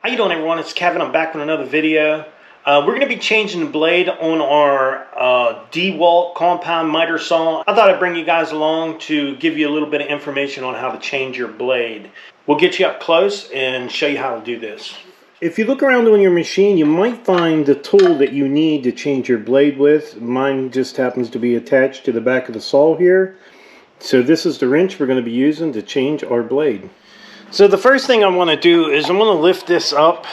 How you doing, everyone? It's Kevin. I'm back with another video. We're going to be changing the blade on our DeWalt compound miter saw. I thought I'd bring you guys along to give you a little bit of information on how to change your blade. We'll get you up close and show you how to do this. If you look around on your machine, you might find the tool that you need to change your blade with. Mine just happens to be attached to the back of the saw here. So this is the wrench we're going to be using to change our blade. So the first thing I want to do is I'm going to lift this up,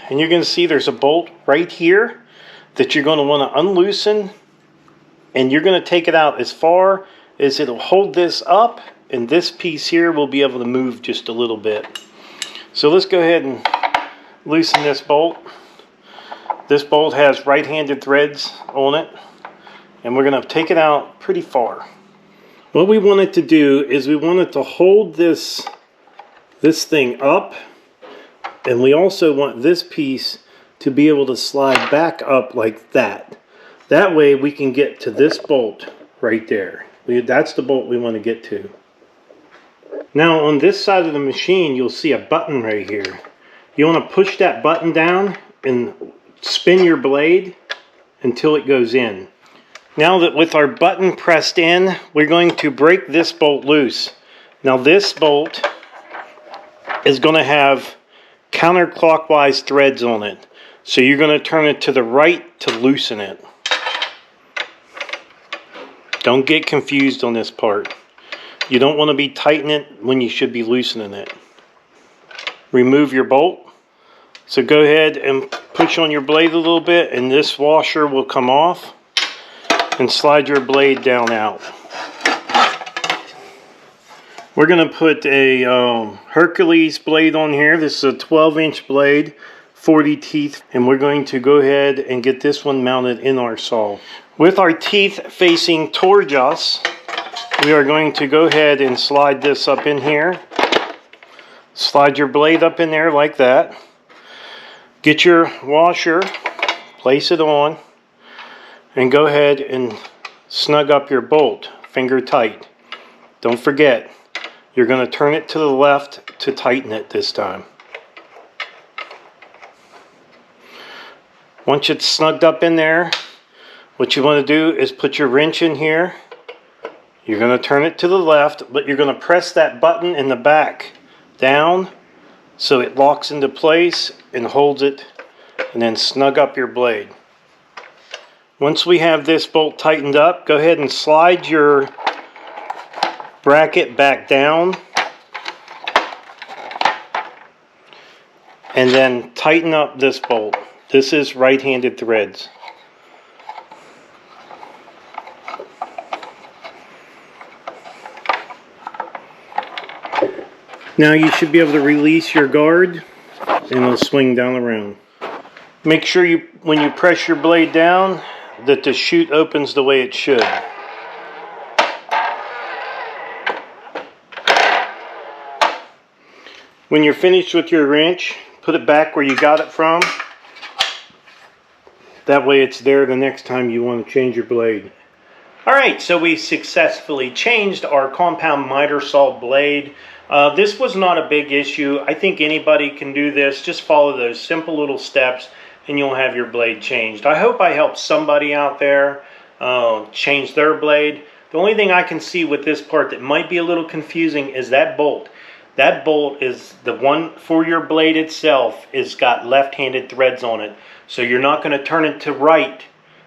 and you're going to see there's a bolt right here that you're going to want to unloosen, and you're going to take it out as far as it'll hold this up, and this piece here will be able to move just a little bit. So let's go ahead and loosen this bolt. This bolt has right-handed threads on it, and we're going to take it out pretty far. What we want it to do is we want it to hold this thing up, and we also want this piece to be able to slide back up like that. That way we can get to this bolt right there. That's the bolt we want to get to. Now on this side of the machine you'll see a button right here. You want to push that button down and spin your blade until it goes in. Now that with our button pressed in, we're going to break this bolt loose. Now this bolt is going to have counterclockwise threads on it. So you're going to turn it to the right to loosen it. Don't get confused on this part. You don't want to be tightening it when you should be loosening it. Remove your bolt. So go ahead and push on your blade a little bit, and this washer will come off, and slide your blade down out. We're going to put a Hercules blade on here. This is a 12-inch blade, 40 teeth, and we're going to go ahead and get this one mounted in our saw. With our teeth facing towards us, we are going to go ahead and slide this up in here. Slide your blade up in there like that. Get your washer, place it on, and go ahead and snug up your bolt, finger tight. Don't forget, you're going to turn it to the left to tighten it this time. Once it's snugged up in there, what you want to do is put your wrench in here. You're going to turn it to the left, but you're going to press that button in the back down so it locks into place and holds it, and then snug up your blade. Once we have this bolt tightened up, go ahead and slide your bracket back down, and then tighten up this bolt. This is right-handed threads. Now you should be able to release your guard, and it'll swing down around. Make sure when you press your blade down that the chute opens the way it should. When you're finished with your wrench, put it back where you got it from. That way it's there the next time you want to change your blade. Alright, so we successfully changed our compound miter saw blade. This was not a big issue. I think anybody can do this. Just follow those simple little steps and you'll have your blade changed. I hope I helped somebody out there change their blade. The only thing I can see with this part that might be a little confusing is that bolt. That bolt is the one for your blade itself. It's got left-handed threads on it. So you're not going to turn it to right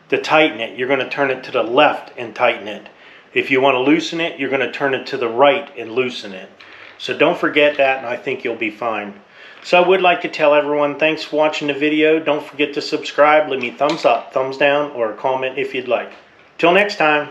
to tighten it. You're going to turn it to the left and tighten it. If you want to loosen it, you're going to turn it to the right and loosen it. So don't forget that, and I think you'll be fine. So I would like to tell everyone, thanks for watching the video. Don't forget to subscribe. Leave me thumbs up, thumbs down, or a comment if you'd like. Till next time.